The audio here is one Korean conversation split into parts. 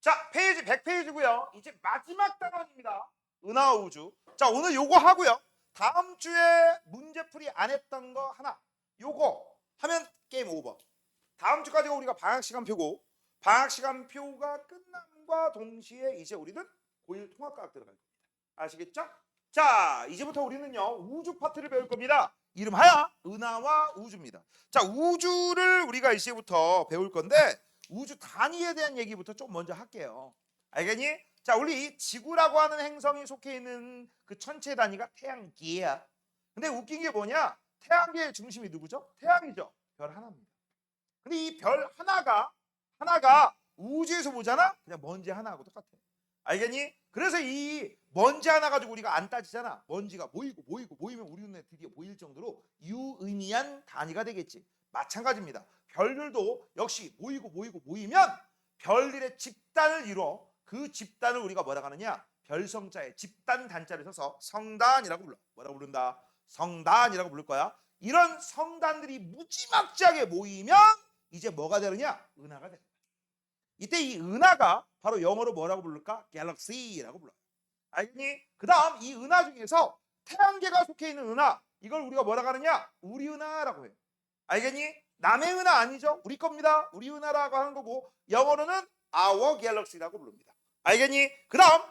자, 페이지 100페이지고요. 이제 마지막 단원입니다. 은하와 우주. 자, 오늘 요거 하고요. 다음 주에 문제풀이 안 했던 거 하나. 요거 하면 게임 오버. 다음 주까지가 우리가 방학 시간표고, 방학 시간표가 끝남과 동시에 이제 우리는 고1 통합과학 들어갈 겁니다. 아시겠죠? 자, 이제부터 우리는요 우주 파트를 배울 겁니다. 이름하여 은하와 우주입니다. 자, 우주를 우리가 이제부터 배울 건데 우주 단위에 대한 얘기부터 좀 먼저 할게요. 알겠니? 자, 우리 지구라고 하는 행성이 속해 있는 그 천체 단위가 태양계야. 근데 웃긴 게 뭐냐? 태양계의 중심이 누구죠? 태양이죠. 별 하나입니다. 근데 이 별 하나가 우주에서 보잖아? 그냥 먼지 하나하고 똑같아. 알겠니? 그래서 이 먼지 하나 가지고 우리가 안 따지잖아. 먼지가 모이면 우리 눈에 드디어 보일 정도로 유의미한 단위가 되겠지. 마찬가지입니다. 별들도 역시 모이면 별들의 집단을 이루어 그 집단을 우리가 뭐라고 하느냐? 별성자의 집단 단자를 써서 성단이라고 불러. 뭐라고 부른다? 성단이라고 부를 거야. 이런 성단들이 무지막지하게 모이면 이제 뭐가 되느냐? 은하가 되는 거야. 이때 이 은하가 바로 영어로 뭐라고 부를까? 갤럭시라고 불러요. 알겠니? 그 다음 이 은하 중에서 태양계가 속해 있는 은하, 이걸 우리가 뭐라고 하느냐? 우리 은하라고 해요. 알겠니? 남의 은하 아니죠? 우리 겁니다. 우리 은하라고 하는 거고, 영어로는 our galaxy라고 부릅니다. 알겠니? 그 다음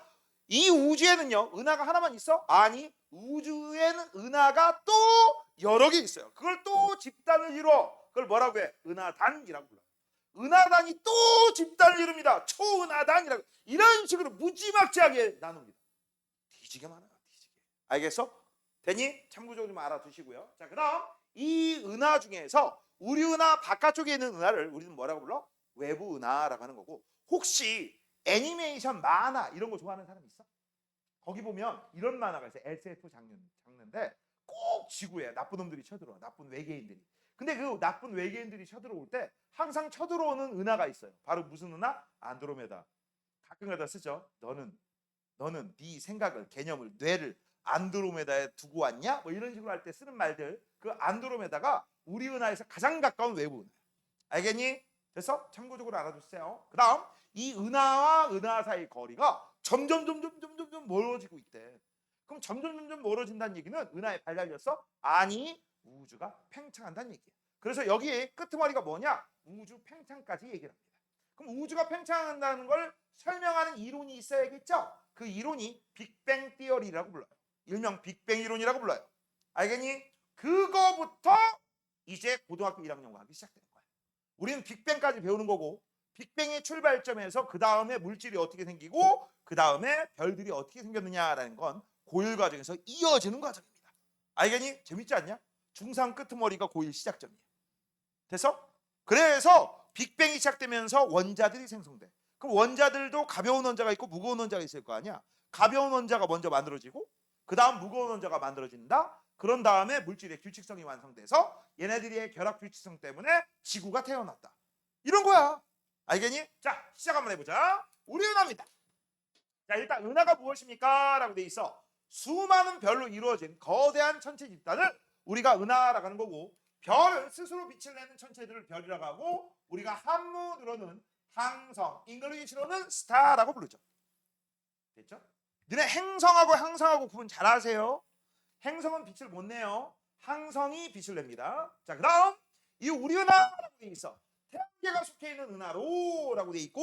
이 우주에는요 은하가 하나만 있어? 아니, 우주에는 은하가 또 여러 개 있어요. 그걸 또 집단을 이루어 그걸 뭐라고 해? 은하단이라고 불러요. 은하단이 또 집단을 이룹니다. 초은하단이라고. 이런 식으로 무지막지하게 나눕니다. 뒤지게 많아요. 뒤지게. 알겠어? 되니? 참고적으로 좀 알아두시고요. 자, 그 다음 이 은하 중에서 우리 은하 바깥쪽에 있는 은하를 우리는 뭐라고 불러? 외부 은하라고 하는 거고, 혹시 애니메이션 만화 이런 거 좋아하는 사람 있어? 거기 보면 이런 만화가 있어요. SF 장르인데 꼭 지구에 나쁜 놈들이 쳐들어와. 나쁜 외계인들이. 근데 그 나쁜 외계인들이 쳐들어올 때 항상 쳐들어오는 은하가 있어요. 바로 무슨 은하? 안드로메다. 가끔가다 쓰죠. 너는 네 생각을, 개념을, 뇌를 안드로메다에 두고 왔냐? 뭐 이런 식으로 할 때 쓰는 말들. 그 안드로메다가 우리 은하에서 가장 가까운 외부 은하. 알겠니? 됐어? 참고적으로 알아두세요. 그 다음 이 은하와 은하 사이 거리가 점점 멀어지고 있대. 그럼 점점 멀어진다는 얘기는 은하에 발 달렸어? 아니, 우주가 팽창한다는 얘기야. 그래서 여기에 끄트머리가 뭐냐? 우주 팽창까지 얘기를 합니다. 그럼 우주가 팽창한다는 걸 설명하는 이론이 있어야겠죠? 그 이론이 빅뱅 티어리라고 불러요. 일명 빅뱅 이론이라고 불러요. 알겠니? 그거부터 이제 고등학교 1학년 과학이 시작되는 거야. 우리는 빅뱅까지 배우는 거고, 빅뱅의 출발점에서 그 다음에 물질이 어떻게 생기고 그 다음에 별들이 어떻게 생겼느냐라는 건 고1 과정에서 이어지는 과정입니다. 알겠니? 재밌지 않냐? 중3 끄트머리가 고1 시작점이야. 됐어? 그래서 빅뱅이 시작되면서 원자들이 생성돼. 그럼 원자들도 가벼운 원자가 있고 무거운 원자가 있을 거 아니야. 가벼운 원자가 먼저 만들어지고 그 다음 무거운 원자가 만들어진다. 그런 다음에 물질의 규칙성이 완성돼서 얘네들의 결합 규칙성 때문에 지구가 태어났다. 이런 거야. 알겠니? 자, 시작 한번 해보자. 우리 은하입니다. 자, 일단 은하가 무엇입니까? 라고 돼 있어. 수많은 별로 이루어진 거대한 천체 집단을 우리가 은하라고 하는 거고, 별은 스스로 빛을 내는 천체들을 별이라고 하고, 우리가 한문으로는 항성, 잉글리시로는 스타라고 부르죠. 됐죠? 너네 행성하고 항성하고 구분 잘 하세요. 행성은 빛을 못 내요. 항성이 빛을 냅니다. 자, 그 다음 이 우리 은하라고 돼 있어. 태양계가 속해 있는 은하로라고 돼 있고,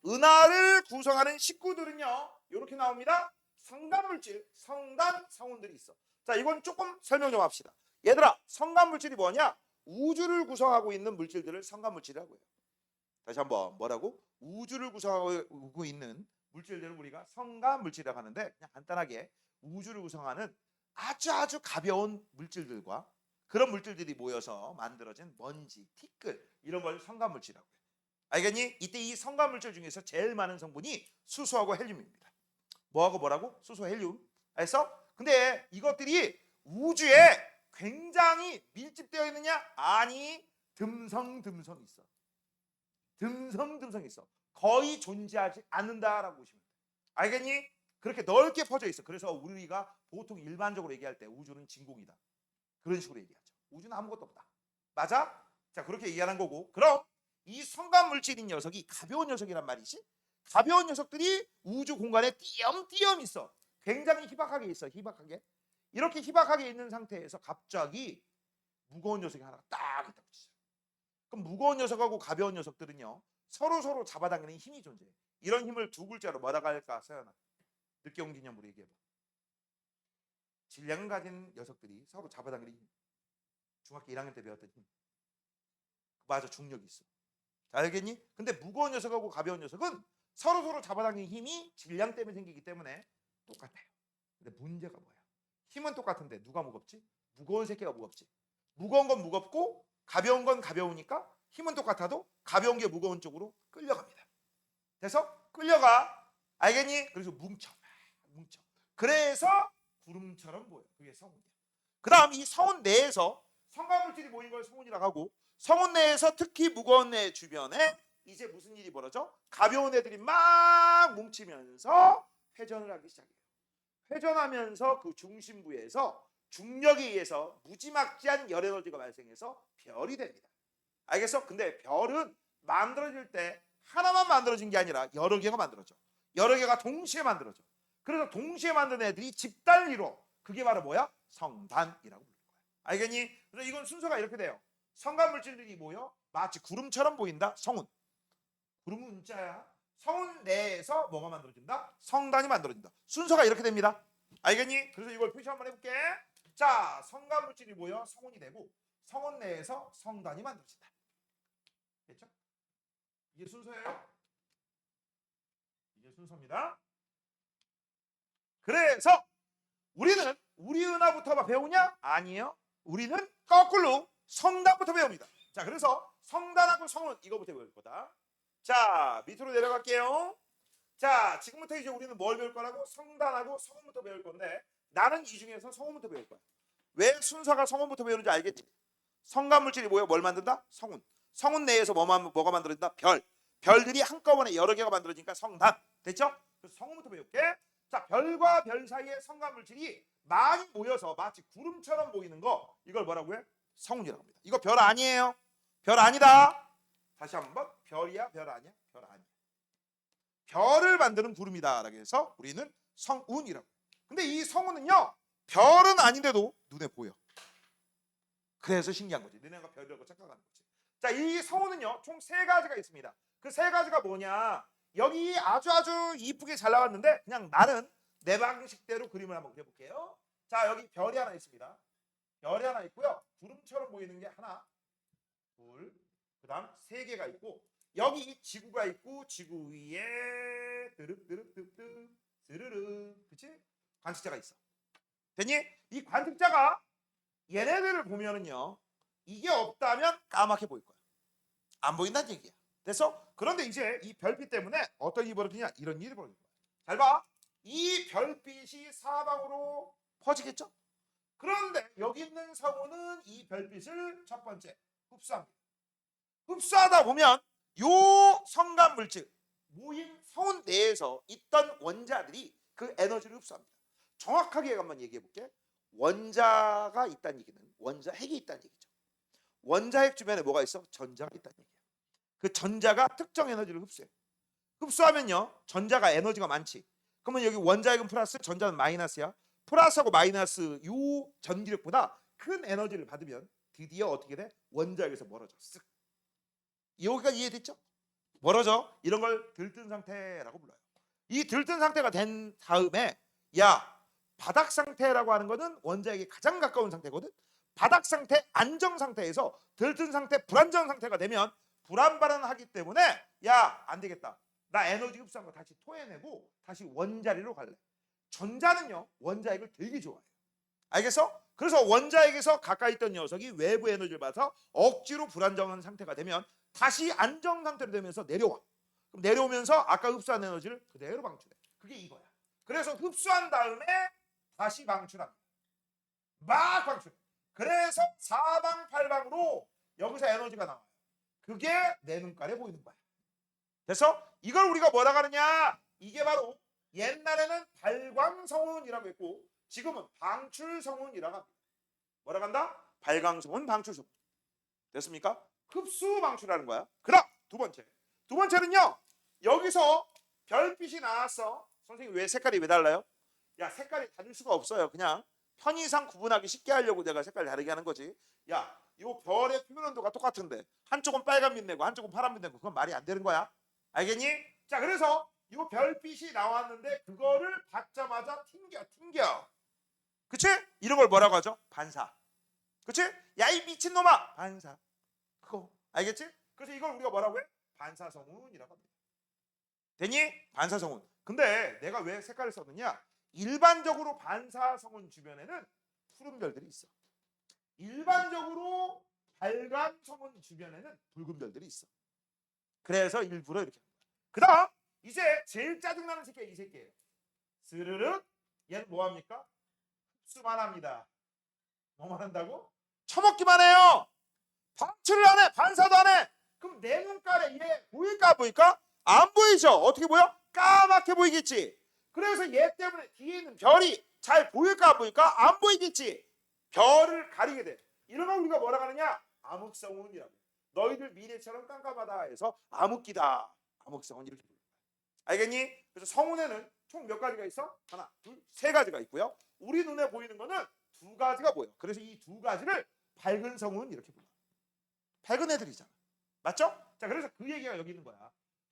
은하를 구성하는 식구들은요 이렇게 나옵니다. 성간물질, 성단, 성운들이 있어. 자, 이건 조금 설명 좀 합시다. 얘들아, 성간물질이 뭐냐? 우주를 구성하고 있는 물질들을 성간물질이라고 해요. 다시 한번 뭐라고? 우주를 구성하고 있는 물질들을 우리가 성간물질이라고 하는데, 그냥 간단하게 우주를 구성하는 아주 가벼운 물질들과 그런 물질들이 모여서 만들어진 먼지, 티끌, 이런 걸 성간물질이라고 해요. 알겠니? 이때 이 성간물질 중에서 제일 많은 성분이 수소하고 헬륨입니다. 뭐하고 뭐라고? 수소, 헬륨. 알겠어? 근데 이것들이 우주에 굉장히 밀집되어 있느냐? 아니, 듬성듬성 있어. 듬성듬성 있어. 거의 존재하지 않는다라고 보시면 돼. 알겠니? 그렇게 넓게 퍼져 있어. 그래서 우리가 보통 일반적으로 얘기할 때 우주는 진공이다. 그런 식으로 얘기하죠. 우주는 아무것도 없다. 맞아? 자, 그렇게 얘기하는 거고. 그럼 이 성간 물질인 녀석이 가벼운 녀석이란 말이지. 가벼운 녀석들이 우주 공간에 띄엄띄엄 있어. 굉장히 희박하게 있어. 희박하게. 이렇게 희박하게 있는 상태에서 갑자기 무거운 녀석이 하나가 딱 있다고 치죠. 그럼 무거운 녀석하고 가벼운 녀석들은요, 서로 잡아당기는 힘이 존재해. 이런 힘을 두 글자로 뭐라고 할까? 서연아, 늦게 온 기념으로 얘기해봐. 질량을 가진 녀석들이 서로 잡아당기는 힘. 중학교 1학년 때 배웠던 힘. 맞아, 중력이 있어. 잘 알겠니? 근데 무거운 녀석하고 가벼운 녀석은 서로 잡아당기는 힘이 질량 때문에 생기기 때문에 똑같아요. 근데 문제가 뭐야? 힘은 똑같은데 누가 무겁지? 무거운 새끼가 무겁지. 무거운 건 무겁고 가벼운 건 가벼우니까 힘은 똑같아도 가벼운 게 무거운 쪽으로 끌려갑니다. 그래서 끌려가. 알겠니? 그래서 뭉쳐. 그래서 구름처럼 보여. 그게 성운이야. 그 다음 이 성운 내에서 성간물질이 모인 걸 성운이라고 하고, 성운 내에서 특히 무거운 내 주변에 이제 무슨 일이 벌어져? 가벼운 애들이 막 뭉치면서 회전을 하기 시작해요. 회전하면서 그 중심부에서 중력에 의해서 무지막지한 열 에너지가 발생해서 별이 됩니다. 알겠어? 근데 별은 만들어질 때 하나만 만들어진 게 아니라 여러 개가 만들어져. 여러 개가 동시에 만들어져. 그래서 동시에 만든 애들이 집단을 이뤄. 그게 바로 뭐야? 성단이라고 부르는 거야. 알겠니? 그래서 이건 순서가 이렇게 돼요. 성간 물질들이 모여 마치 구름처럼 보인다. 성운. 구름은 운자야. 성운 내에서 뭐가 만들어진다? 성단이 만들어진다. 순서가 이렇게 됩니다. 알겠니? 그래서 이걸 표시 한번 해볼게. 자, 성간 물질이 모여 성운이 되고, 성운 내에서 성단이 만들어진다. 됐죠? 이게 순서예요. 이게 순서입니다. 그래서 우리는 우리 은하부터 배우냐? 아니에요. 우리는 거꾸로 성단부터 배웁니다. 자, 그래서 성단하고 성운 이거부터 배울 거다. 자, 밑으로 내려갈게요. 자, 지금부터 이제 우리는 뭘 배울 거라고? 성단하고 성운부터 배울 건데, 나는 이 중에서 성운부터 배울 거야. 왜 순서가 성운부터 배우는지 알겠지? 성간 물질이 뭐야? 뭘 만든다? 성운. 성운 내에서 뭐가 만들어진다? 별. 별들이 한꺼번에 여러 개가 만들어지니까 성단. 됐죠? 그래서 성운부터 배울게. 자, 별과 별 사이의 성간 물질이 많이 모여서 마치 구름처럼 보이는 거, 이걸 뭐라고 해? 성운이라고 합니다. 이거 별 아니에요. 별 아니다. 다시 한번, 별이야? 별 아니야? 별 아니야. 별을 만드는 구름이다 라고 해서 우리는 성운이라고. 근데 이 성운은요, 별은 아닌데도 눈에 보여. 그래서 신기한 거지. 너네가 별이라고 착각하는 거지. 자, 이 성운은요, 총 3가지가 있습니다. 그 3가지가 뭐냐? 여기 아주 이쁘게 잘 나왔는데, 그냥 나는 내 방식대로 그림을 한번 그려볼게요. 자, 여기 별이 하나 있습니다. 별이 하나 있고요. 구름처럼 보이는 게 하나, 둘, 그 다음 3개가 있고, 여기 지구가 있고, 지구 위에 뜨르뜨르뜨르 스르르, 그치? 관측자가 있어. 됐니? 이 관측자가 얘네들을 보면은요, 이게 없다면 까맣게 보일 거야. 안 보인다는 얘기야. 됐어? 그런데 이제 이 별빛 때문에 어떤 일이 벌어지냐? 이런 일이 벌어질 거야. 잘 봐. 이 별빛이 사방으로 퍼지겠죠? 그런데 여기 있는 성운은 이 별빛을 첫 번째 흡수합니다. 흡수하다 보면 요 성간 물질, 모인 성운 내에서 있던 원자들이 그 에너지를 흡수합니다. 정확하게 한번 얘기해 볼게. 원자가 있다는 얘기는 원자 핵이 있다는 얘기죠. 원자 핵 주변에 뭐가 있어? 전자가 있다는 얘기야. 그 전자가 특정 에너지를 흡수해. 흡수하면요, 전자가 에너지가 많지. 그러면 여기 원자 핵은 플러스, 전자는 마이너스야. 플러스하고 마이너스 요 전기력보다 큰 에너지를 받으면 드디어 어떻게 돼? 원자 핵에서 멀어져. 쓱. 여기까지 이해됐죠? 멀어져. 이런 걸 들뜬 상태라고 불러요. 이 들뜬 상태가 된 다음에, 야, 바닥 상태라고 하는 거는 원자핵에 가장 가까운 상태거든. 바닥 상태, 안정 상태에서 들뜬 상태, 불안정 상태가 되면 불안발안하기 때문에, 야, 안 되겠다. 나 에너지 흡수한 거 다시 토해내고 다시 원자리로 갈래. 전자는요, 원자핵을 되게 좋아해요. 알겠어? 그래서 원자핵에서 가까이 있던 녀석이 외부 에너지를 받아서 억지로 불안정한 상태가 되면 다시 안정 상태로 되면서 내려와. 그럼 내려오면서 아까 흡수한 에너지를 그대로 방출해. 그게 이거야. 그래서 흡수한 다음에 다시 방출합니다. 막 방출. 그래서 사방팔방으로 여기서 에너지가 나와요. 그게 내 눈깔에 보이는 거야. 그래서 이걸 우리가 뭐라 하느냐? 이게 바로 옛날에는 발광성운이라고 했고, 지금은 방출성운이라고 합니다. 뭐라고 한다? 발광성운, 방출성운. 됐습니까? 흡수 방출하는 거야. 그다음 두 번째는요, 여기서 별빛이 나왔어. 선생님 왜 색깔이 왜 달라요? 야, 색깔이 다를 수가 없어요. 그냥 편의상 구분하기 쉽게 하려고 내가 색깔 다르게 하는 거지. 야, 이 별의 표면 온도가 똑같은데 한쪽은 빨간 빛 내고 한쪽은 파란 빛 내고 그건 말이 안 되는 거야. 알겠니? 자, 그래서 이 별빛이 나왔는데 그거를 받자마자 튕겨. 그치? 이런 걸 뭐라고 하죠? 반사. 그치? 야, 이 미친놈아! 반사. 그거 알겠지? 그래서 이걸 우리가 뭐라고 해? 반사성운이라고 합니다. 됐니? 반사성운. 근데 내가 왜 색깔을 썼느냐? 일반적으로 반사성운 주변에는 푸른 별들이 있어. 일반적으로 빨간 성운 주변에는 붉은 별들이 있어. 그래서 일부러 이렇게. 그 다음 이제 제일 짜증나는 새끼가 이 새끼예요. 스르륵. 얘는 뭐합니까? 흡수만 합니다. 뭐만 한다고? 처먹기만 해요. 방출을 안 해. 반사도 안 해. 그럼 내 눈깔에 얘 보일까 안 보일까? 안 보이죠? 어떻게 보여? 까맣게 보이겠지. 그래서 얘 때문에 뒤에 있는 별이 잘 보일까 안 보일까? 안 보이겠지. 별을 가리게 돼. 이런 걸 우리가 뭐라고 하느냐? 암흑성운이라고. 너희들 미래처럼 깜깜하다 해서 암흑기다. 암흑성운 이렇게 불러요. 알겠니? 그래서 성운에는 총 몇 가지가 있어? 하나, 둘, 세 가지가 있고요. 우리 눈에 보이는 거는 두 가지가 보여. 그래서 이 두 가지를 밝은 성운 이렇게 불러. 밝은 애들이잖아. 맞죠? 자, 그래서 그 얘기가 여기 있는 거야.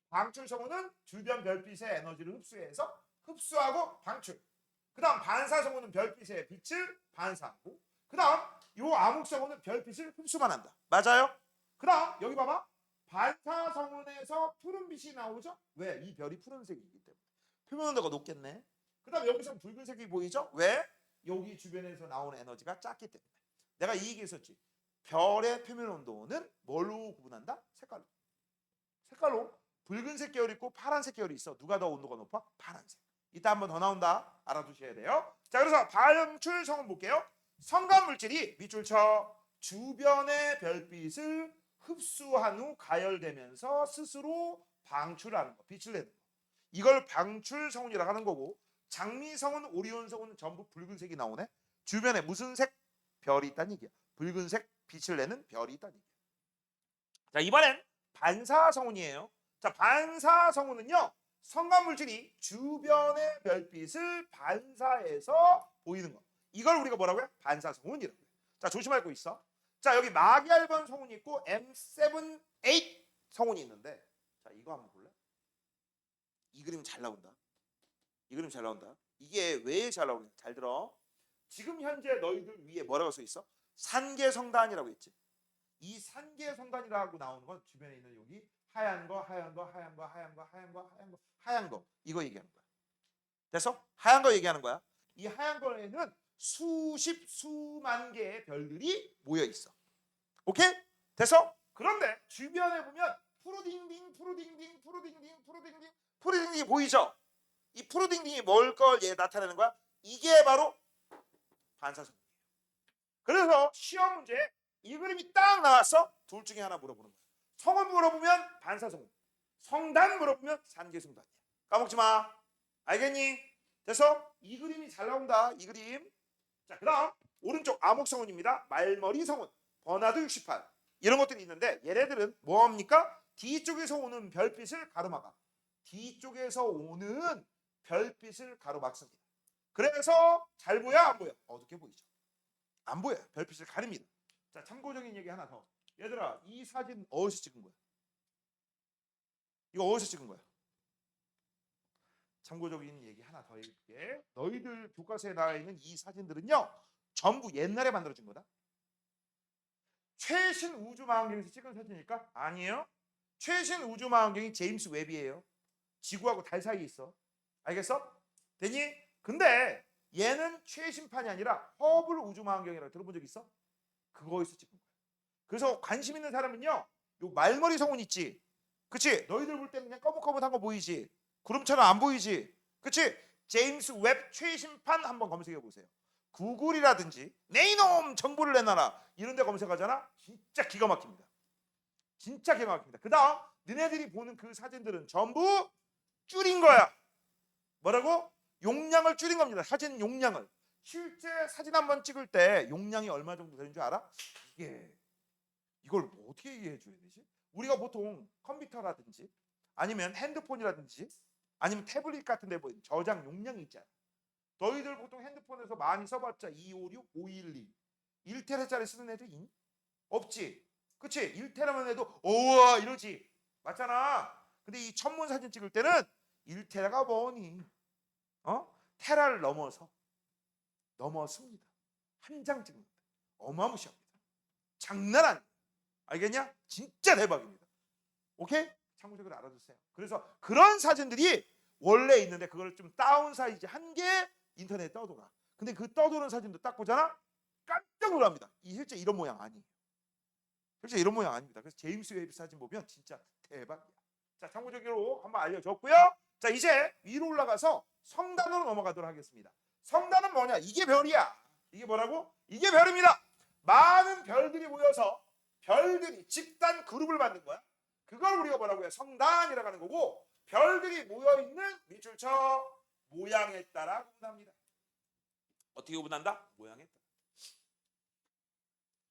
방출 성운은 주변 별빛의 에너지를 흡수해서 흡수하고 방출. 그 다음 반사 성운은 별빛의 빛을 반사하고, 그 다음 요 암흑 성운은 별빛을 흡수만 한다. 맞아요? 그 다음 여기 봐봐. 반사 성운에서 푸른빛이 나오죠? 왜? 이 별이 푸른색이기 때문에 표면 온도가 높겠네. 그 다음 여기서 붉은색이 보이죠? 왜? 여기 주변에서 나오는 에너지가 작기 때문에. 내가 이 얘기했었지. 별의 표면 온도는 뭘로 구분한다? 색깔로. 색깔로. 붉은색 계열이 있고 파란색 계열이 있어. 누가 더 온도가 높아? 파란색. 이따 한 번 더 나온다. 알아두셔야 돼요. 자, 그래서 방출 성운 볼게요. 성간 물질이 밑줄 쳐 주변의 별빛을 흡수한 후 가열되면서 스스로 방출하는 거, 빛을 내는 거. 이걸 방출 성운이라고 하는 거고, 장미 성운, 오리온 성운은 전부 붉은색이 나오네. 주변에 무슨 색? 별이 있다는 얘기야. 붉은색 빛을 내는 별이 있다는 얘기야. 자, 이번엔 반사 성운이에요. 자, 반사 성운은요, 성간 물질이 주변의 별빛을 반사해서 보이는 거. 이걸 우리가 뭐라고 해요? 반사 성운이라고 해요. 자, 조심할 거 있어. 자, 여기 마기알번 성운이 있고 M7, 8 성운이 있는데, 자, 이거 한번 볼래? 이 그림 잘 나온다. 이 그림 잘 나온다. 이게 왜 잘 나오냐? 잘 들어. 지금 현재 너희들 위에 뭐라고 써 있어? 산계성단이라고 했지. 이 산계성단이라고 나오는 건 주변에 있는 여기 하얀 거 이거 얘기하는 거야. 됐어? 하얀 거 얘기하는 거야. 이 하얀 거에는 수만 개의 별들이 모여 있어. 오케이? 됐어? 그런데 주변에 보면 푸르딩딩 보이죠? 이 푸르딩딩이 뭘 걸 얘 나타내는 거야? 이게 바로 반사성이에요. 그래서 시험 문제에 이 그림이 딱 나왔어. 둘 중에 하나 물어보는 거야. 성은 물어보면 반사성운, 성단 물어보면 산계성단이야. 까먹지 마. 알겠니? 됐어? 이 그림이 잘 나온다. 이 그림. 자, 그다음 오른쪽 암흑성운입니다. 말머리 성운, 버나드 68 이런 것들이 있는데 얘네들은 뭐합니까? 뒤쪽에서 오는 별빛을 가로막아. 뒤쪽에서 오는 별빛을 가로막습니다. 그래서 잘 보여 안 보여? 어둡게 보이죠. 안 보여. 별빛을 가립니다. 자, 참고적인 얘기 하나 더. 얘들아, 이 사진 어디서 찍은 거야? 이거 어디서 찍은 거야? 참고적인 얘기 하나 더 해줄게. 너희들 교과서에 나와 있는 이 사진들은요, 전부 옛날에 만들어진 거다. 최신 우주망원경에서 찍은 사진일까? 아니에요. 최신 우주망원경이 제임스 웹이에요. 지구하고 달 사이에 있어. 알겠어? 되니? 근데 얘는 최신판이 아니라 허블 우주망원경이라고 들어본 적 있어? 그거에서 찍은 거야. 그래서 관심 있는 사람은요, 요 말머리 성운 있지? 그치? 너희들 볼 때는 그냥 꺼뭇꺼뭇한 거 보이지? 구름처럼 안 보이지? 그치? 제임스 웹 최신판 한번 검색해 보세요. 구글이라든지 내 이놈 정보를 내놔라 이런 데 검색하잖아? 진짜 기가 막힙니다. 진짜 기가 막힙니다. 그 다음 너네들이 보는 그 사진들은 전부 줄인 거야. 뭐라고? 용량을 줄인 겁니다. 사진 용량을. 실제 사진 한번 찍을 때 용량이 얼마 정도 되는 줄 알아? 이걸 어떻게 이해해 줘야 되지? 우리가 보통 컴퓨터라든지 아니면 핸드폰이라든지 아니면 태블릿 같은 데 보이는 저장 용량이 있잖아. 너희들 보통 핸드폰에서 많이 써봤자 256, 512 1테라짜리 쓰는 애들 있니? 없지. 그치? 1테라만 해도 우와 이러지. 맞잖아. 근데 이 천문 사진 찍을 때는 1테라가 뭐니? 테라를 넘어섭니다. 한 장 찍는다. 어마무시합니다. 장난 아니야. 알겠냐? 진짜 대박입니다. 오케이? 참고적으로 알아두세요. 그래서 그런 사진들이 원래 있는데 그걸 좀 다운 사이즈 한 개 인터넷에 떠돌아. 근데 그 떠도는 사진도 딱 보잖아? 깜짝 놀랍니다. 실제 이런 모양 아니에요. 실제 이런 모양 아닙니다. 그래서 제임스 웹 사진 보면 진짜 대박이야. 자, 참고적으로 한번 알려줬고요. 자, 이제 위로 올라가서 성단으로 넘어가도록 하겠습니다. 성단은 뭐냐? 이게 별이야. 이게 뭐라고? 이게 별입니다. 많은 별들이 모여서 별들이 집단 그룹을 만든 거야. 그걸 우리가 뭐라고 해요? 성단이라고 하는 거고, 별들이 모여있는 밑줄쳐 모양에 따라 구분합니다. 어떻게 구분한다? 모양에 따라.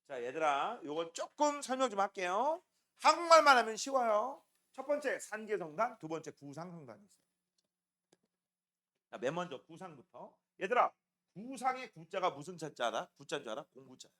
자, 얘들아, 요건 조금 설명 좀 할게요. 한국말만 하면 쉬워요. 첫 번째 산계성단, 두 번째 구상성단이 있어요. 자, 맨 먼저 구상부터. 얘들아, 구상의 구자가 무슨 자자? 구자인 줄 알아? 공구자야.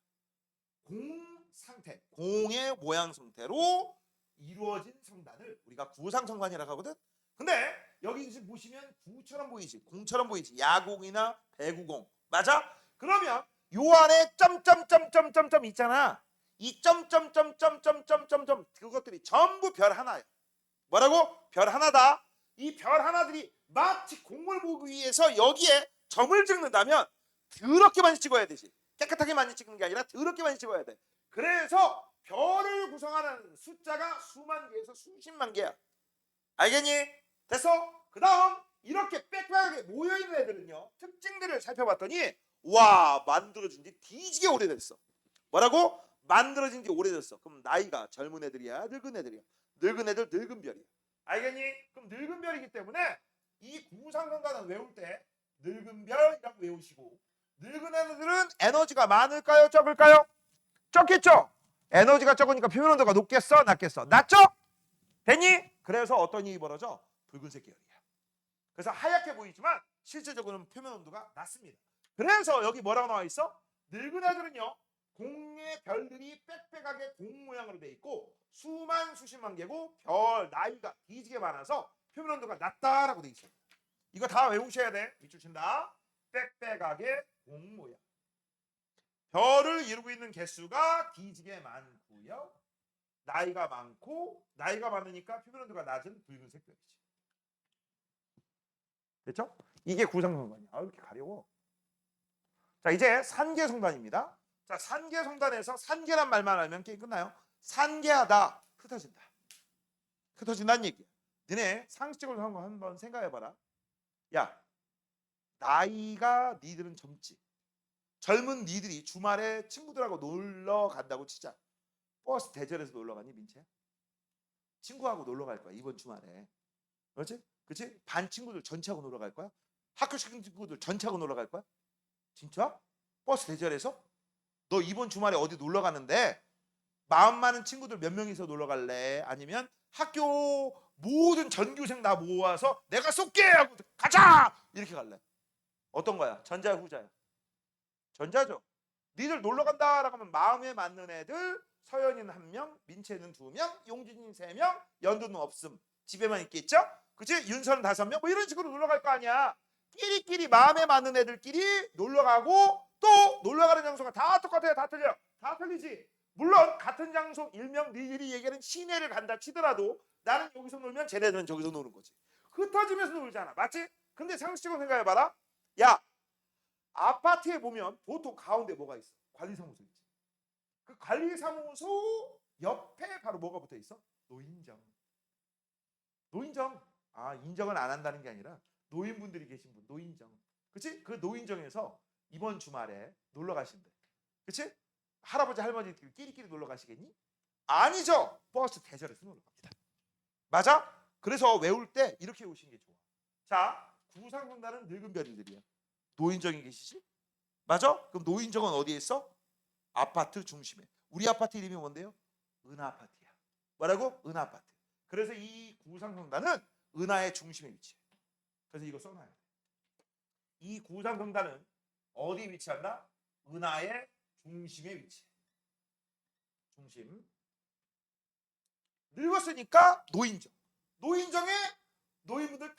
공 상태, 공의 모양 상태로 이루어진 성단을 우리가 구상성단이라고 하거든. 근데 여기 지금 보시면 구처럼 보이지, 공처럼 보이지, 야공이나 배구공, 맞아? 그러면 요 안에 점점점점점점 있잖아. 이 점점점점점점점 그것들이 전부 별 하나야. 뭐라고? 별 하나다. 이 별 하나들이 마치 공을 보기 위해서 여기에 점을 찍는다면 더럽게 많이 찍어야 되지. 깨끗하게 많이 찍는 게 아니라 더럽게 많이 찍어야 돼. 그래서 별을 구성하는 숫자가 수만 개에서 수십만 개야. 알겠니? 됐어? 그 다음 이렇게 빽빽하게 모여있는 애들은요, 특징들을 살펴봤더니 와, 만들어진 지 뒤지게 오래됐어. 뭐라고? 만들어진 지 오래됐어. 그럼 나이가 젊은 애들이야, 늙은 애들이야? 늙은 애들, 늙은 별이야. 알겠니? 그럼 늙은 별이기 때문에 이 구상성단을 외울 때 늙은 별이라고 외우시고, 늙은 애들은 에너지가 많을까요, 적을까요? 적겠죠? 에너지가 적으니까 표면 온도가 높겠어, 낮겠어? 낮죠? 됐니? 그래서 어떤 일이 벌어져? 붉은색 계열이야. 그래서 하얗게 보이지만 실질적으로는 표면 온도가 낮습니다. 그래서 여기 뭐라고 나와 있어? 늙은 애들은요, 공의 별들이 빽빽하게 공 모양으로 돼 있고 수만 수십만 개고 별 나이가 뒤지게 많아서 표면 온도가 낮다라고 돼 있어요. 이거 다 외우셔야 돼. 밑줄 친다. 빽빽하게 공 모양. 별을 이루고 있는 개수가 뒤지게 많고요. 나이가 많고, 나이가 많으니까 표면 온도가 낮은 붉은색 별이지. 됐죠? 이게 구상성단이야. 아, 이렇게 가려워. 자, 이제 산계성단입니다. 자, 산계성단에서 산계란 말만 알면 게임 끝나요. 산계하다, 흩어진다. 흩어진다는 얘기야. 너네 상식적으로 한번 생각해봐라. 야, 나이가 니들은 젊지. 젊은 니들이 주말에 친구들하고 놀러 간다고 치자. 버스 대절해서 놀러 가니, 민채야? 친구하고 놀러 갈 거야, 이번 주말에. 그렇지? 그렇지? 반 친구들 전체하고 놀러 갈 거야? 학교 친구들 전체하고 놀러 갈 거야? 진짜? 버스 대절해서? 너 이번 주말에 어디 놀러 가는데 마음 많은 친구들 몇 명이서 놀러 갈래? 아니면 학교 모든 전교생 다 모아서 내가 쏠게 하고 가자! 이렇게 갈래? 어떤 거야? 전자야, 후자야? 전자죠. 니들 놀러 간다라고 하면 마음에 맞는 애들, 서연이는 1명, 민채는 2명, 용진이는 3명, 연두는 없음. 집에만 있겠죠? 그치? 윤서는 5명, 뭐 이런 식으로 놀러 갈 거 아니야. 끼리끼리 마음에 맞는 애들끼리 놀러 가고, 또 놀러 가는 장소가 다 똑같아요. 다 틀려. 다 틀리지. 물론 같은 장소, 일명 니들이 얘기하는 시내를 간다 치더라도 나는 여기서 놀면 쟤네들은 저기서 노는 거지. 흩어지면서 놀잖아. 맞지? 근데 상식적으로 생각해봐라. 야, 아파트에 보면 보통 가운데 뭐가 있어? 관리사무소 있지. 그 관리사무소 옆에 바로 뭐가 붙어 있어? 노인정. 노인정. 아, 인정을 안 한다는 게 아니라 노인분들이 계신 분, 노인정. 그치? 그 노인정에서 이번 주말에 놀러 가신대. 그치? 할아버지 할머니들끼리 끼리끼리 놀러 가시겠니? 아니죠. 버스 대절해서 놀러 갑니다. 맞아? 그래서 외울 때 이렇게 외우시는 게 좋아. 자, 구상성단은 늙은 별들이야. 노인정에 계시지? 맞아? 그럼 노인정은 어디에 있어? 아파트 중심에. 우리 아파트 이름이 뭔데요? 은하아파트야. 뭐라고? 은하아파트. 그래서 이 구상성단은 은하의 중심에 위치해. 그래서 이거 써놔야 돼. 이 구상성단은 어디 위치한다? 은하의 중심에 위치해. 중심. 늙었으니까 노인정. 노인정에 노인분들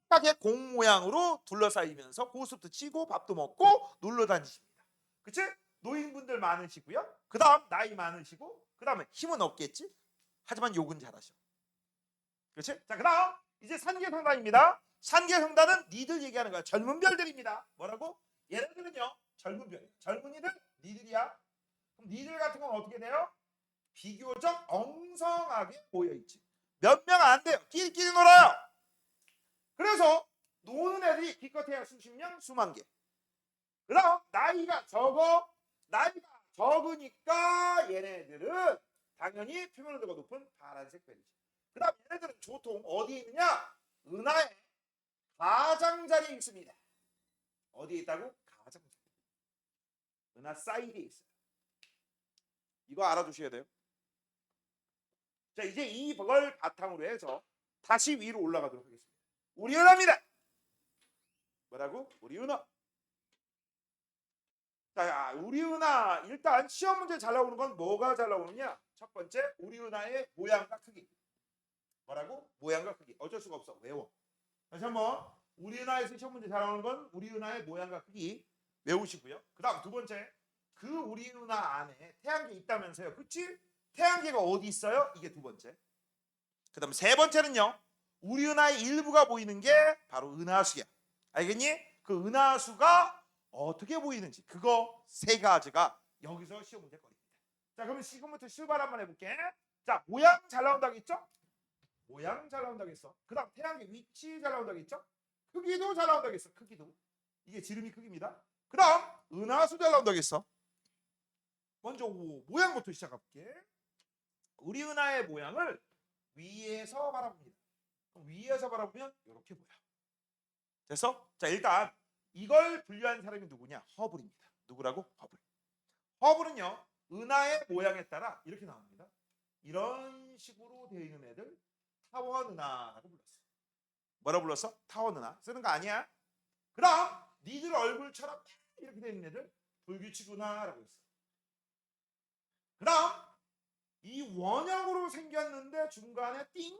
빽빽하게 공 모양으로 둘러싸이면서 고스톱도 치고 밥도 먹고 놀러 다니십니다. 그치? 노인분들 많으시고요. 그 다음 나이 많으시고 그 다음에 힘은 없겠지? 하지만 욕은 잘하셔. 그렇지? 자, 그 다음 이제 산계성단입니다. 산계성단은 니들 얘기하는 거야. 젊은 별들입니다. 뭐라고? 얘네들은요 젊은 별. 젊은이들 니들이야. 그럼 니들 같은 건 어떻게 돼요? 비교적 엉성하게 모여있지. 몇 명 안 돼요. 끼리끼리 놀아요. 그래서 노는 애들이 기껏해야 수십 명, 수만 개. 그럼 나이가 적으니까 얘네들은 당연히 표면온도가 높은 파란색 별이지. 그 다음 얘네들은 보통 어디에 있느냐? 은하의 가장자리에 있습니다. 어디에 있다고? 가장자리. 은하 사이드에 있어요. 이거 알아두셔야 돼요. 자, 이제 이걸 바탕으로 해서 다시 위로 올라가도록 하겠습니다. 우리 은하입니다. 뭐라고? 우리 은하. 자, 우리 은하 일단 시험 문제 잘 나오는 건 뭐가 잘 나오느냐? 첫 번째, 우리 은하의 모양과 크기. 뭐라고? 모양과 크기. 어쩔 수가 없어. 외워. 다시 한번. 우리 은하에서 시험 문제 잘 나오는 건 우리 은하의 모양과 크기 외우시고요. 그 다음 두 번째, 그 우리 은하 안에 태양계 있다면서요. 그치? 태양계가 어디 있어요? 이게 두 번째. 그 다음 세 번째는요. 우리 은하의 일부가 보이는 게 바로 은하수야. 알겠니? 그 은하수가 어떻게 보이는지 그거 세 가지가 여기서 시험 문제 거리입니다. 자, 그러면 지금부터 출발 한번 해볼게. 자, 모양 잘 나온다고 했죠? 모양 잘 나온다고 했어. 그 다음 태양계 위치 잘 나온다고 했죠? 크기도 잘 나온다고 했어. 크기도. 이게 지름이 크기입니다. 그 다음 은하수 잘 나온다고 했어. 먼저 모양부터 시작할게. 우리 은하의 모양을 위에서 바라봅니다. 그럼 위에서 바라보면 이렇게 보여. 됐어? 자, 일단 이걸 분류한 사람이 누구냐? 허블입니다. 누구라고? 허블. 허블은요 은하의 모양에 따라 이렇게 나옵니다. 이런 식으로 되어 있는 애들 타원 은하라고 불렀어. 뭐라 불렀어? 타원 은하. 쓰는 거 아니야? 그럼 니들 얼굴처럼 이렇게 되어 있는 애들 불규칙 은하라고 했어. 그럼 이 원형으로 생겼는데 중간에 띵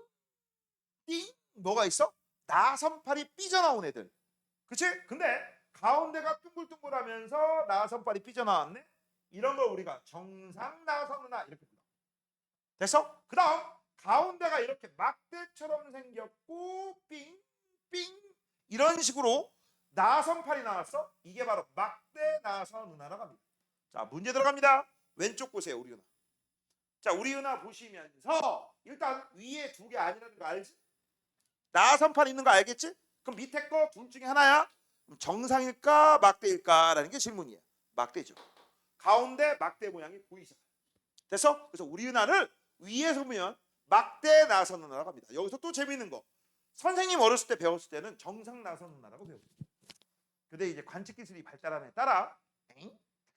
뭐가 있어? 나선팔이 삐져나온 애들. 그치? 근데 가운데가 둥글둥글하면서 나선팔이 삐져나왔네. 이런 걸 우리가 정상 나선 은하 이렇게 불러. 됐어? 그 다음 가운데가 이렇게 막대처럼 생겼고 삥 이런 식으로 나선팔이 나왔어. 이게 바로 막대 나선 은하라고 합니다. 자, 문제 들어갑니다. 왼쪽 보세요. 우리 은하. 자, 우리 은하 보시면서 일단 위에 두 개 아니라는 거 알지? 나선팔 있는 거 알겠지? 그럼 밑에 거 둘 중에 하나야? 정상일까 막대일까라는 게 질문이에요. 막대죠. 가운데 막대 모양이 보이죠. 됐어? 그래서 우리 은하를 위에서 보면 막대 나선 은하라고 합니다. 여기서 또 재미있는 거. 선생님 어렸을 때 배웠을 때는 정상 나선 은하라고 배웠어요. 근데 이제 관측 기술이 발달함에 따라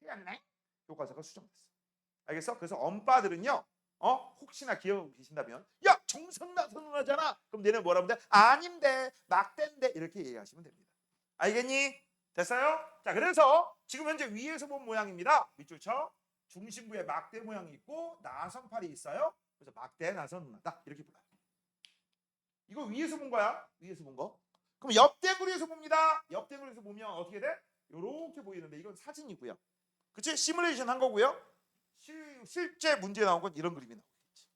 틀렸네? 교과서가 수정됐어. 알겠어? 그래서 엄빠들은요. 혹시나 기억하고 계신다면 야 정상 나선 은하잖아. 그럼 얘는 뭐라고 하면 돼? 아닌데 막대인데 이렇게 얘기하시면 됩니다. 알겠니? 됐어요? 자, 그래서 지금 현재 위에서 본 모양입니다. 밑줄 쳐. 중심부에 막대 모양이 있고 나선팔이 있어요. 그래서 막대 나선 은하다 이렇게 불러요. 이거 위에서 본 거야. 위에서 본 거. 그럼 옆대구리에서 봅니다. 옆대구리에서 보면 어떻게 돼? 이렇게 보이는데 이건 사진이고요. 그치? 시뮬레이션 한 거고요. 실제 문제 나온 건 이런 그림이 나오겠지.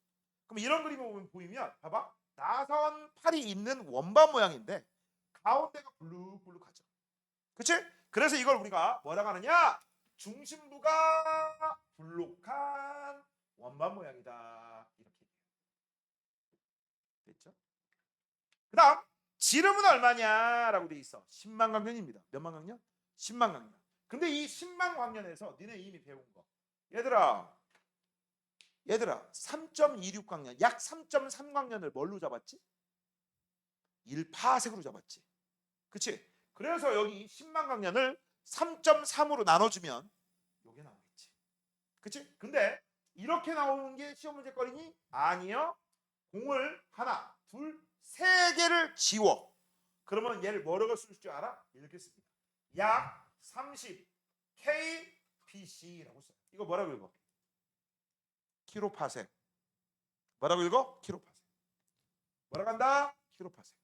그럼 이런 그림을 보이면 봐봐. 나선팔이 있는 원반 모양인데 가운데가 불룩불룩하죠. 그치? 그래서 이걸 우리가 뭐라고 하느냐? 중심부가 불룩한 원반 모양이다. 이렇게 됐죠? 그 다음 지름은 얼마냐라고 돼 있어. 10만 광년입니다. 몇만 광년? 10만 광년. 근데 이 10만 광년에서 니네 이미 배운 거. 얘들아 3.26 광년, 약 3.3 광년을 뭘로 잡았지? 1파색으로 잡았지. 그치? 그래서 여기 10만 광년을 3.3으로 나눠주면 요게 나오겠지. 그치? 근데 이렇게 나오는 게 시험 문제거리니? 아니요. 공을 하나, 둘, 세 개를 지워. 그러면 얘를 뭐라고 쓸 줄 알아? 이렇게 씁니다. 약 30 kpc라고 써요. 이거 뭐라고 읽어? 킬로파섹. 뭐라고 읽어? 킬로파섹. 뭐라고 한다? 킬로파섹.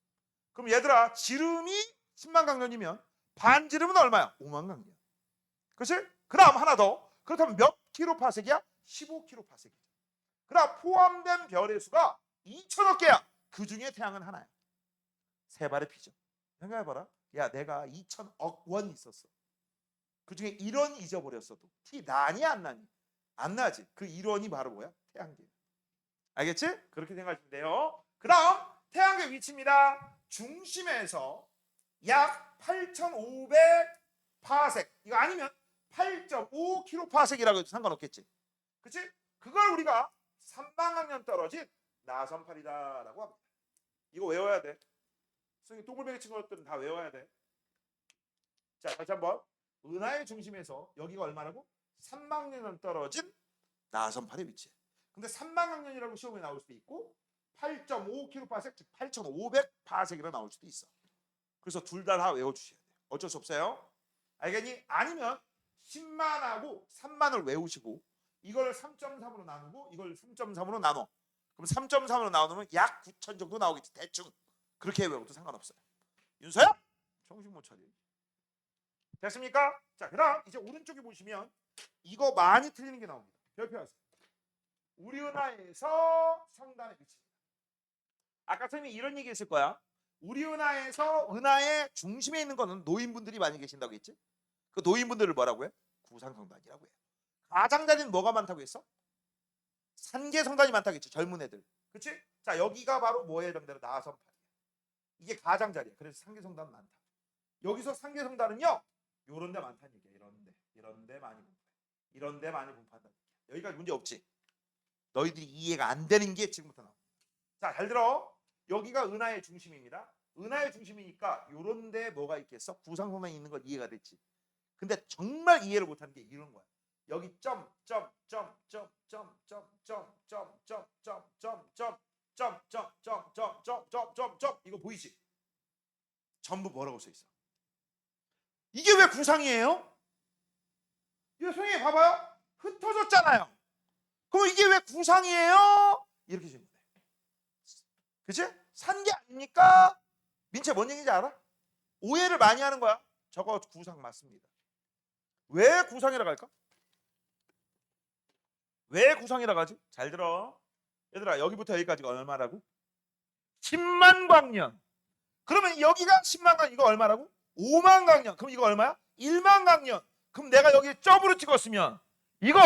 그럼 얘들아, 지름이 10만 강년이면 반지름은 얼마야? 5만 강년. 그렇지? 그다음 하나 더. 그렇다면 몇 킬로파섹이야? 15킬로파섹이죠. 그다음 포함된 별의 수가 2천억 개야. 그 중에 태양은 하나야. 세 발의 피죠. 생각해봐라. 야, 내가 2천억 원 있었어. 그 중에 1원 잊어버렸어도 티 나니 안 나니? 안 나지. 그 1원이 바로 뭐야? 태양계. 알겠지? 그렇게 생각하시면 돼요. 그 다음 태양계 위치입니다. 중심에서 약 8,500파섹. 이거 아니면 8.5kps이라고 해도 상관없겠지. 그치? 그걸 우리가 3만학년 떨어진 나선팔이다라고 합니다. 이거 외워야 돼. 선생님 동글뱅이 친 것들은 다 외워야 돼. 자, 다시 한번. 은하의 중심에서 여기가 얼마라고? 3만학년 떨어진 나선팔의 위치. 근데 3만학년이라고 시험에 나올 수도 있고 8.5kpsec, 즉 8,500파섹이라 나올 수도 있어. 그래서 둘 다 외워주셔야 돼요. 어쩔 수 없어요. 알겠니? 아니면 10만하고 3만을 외우시고 이걸 3.3으로 나누고 이걸 3.3으로 나눠. 그럼 3.3으로 나누면 약 9천 정도 나오겠지. 대충. 그렇게 외워도 상관없어요. 윤서야? 정신 못 차려. 됐습니까? 자, 그다음 이제 오른쪽에 보시면 이거 많이 틀리는 게 나옵니다. 별표하세요. 우리 은하에서 성단의 위치입니다. 아까 선생님이 이런 얘기 했을 거야. 우리 은하에서 은하의 중심에 있는 거는 노인분들이 많이 계신다고 했지? 그 노인분들을 뭐라고 해? 구상성단이라고 해요. 가장자리는 뭐가 많다고 했어? 산계성단이 많다고 했지. 젊은 애들. 그치? 자, 여기가 바로 뭐에 해당되는 나선팔이야. 이게 가장자리야. 그래서 산계성단은 많다. 여기서 산계성단은요. 요런 데 많다는 얘기야. 이런 데 많이 분포해. 이런 데 많이 분포한다는 얘기야. 여기까지 문제 없지? 너희들이 이해가 안 되는 게 지금부터 나와. 자, 잘 들어. 여기가 은하의 중심입니다. 은하의 중심이니까 요런 데 뭐가 있겠어? 구상성단이 있는 건 이해가 됐지. 근데 정말 이해를 못하는 게 이런 거야. 여기 이거 보이지? 전부 뭐라고 써 있어? 이게 왜 구상이에요? 이거 선생님 봐봐요. 흩어졌잖아요. 그럼 이게 왜 구상이에요? 이렇게 질문해. 그치? 산 게 아닙니까? 민채 뭔 얘기인지 알아? 오해를 많이 하는 거야. 저거 구상 맞습니다. 왜 구상이라고 할까? 왜 구상이라고 하지? 잘 들어. 얘들아, 여기부터 여기까지가 얼마라고? 10만 광년. 그러면 여기가 10만 광년, 이거 얼마라고? 5만 광년. 그럼 이거 얼마야? 1만 광년. 그럼 내가 여기 점으로 찍었으면 이거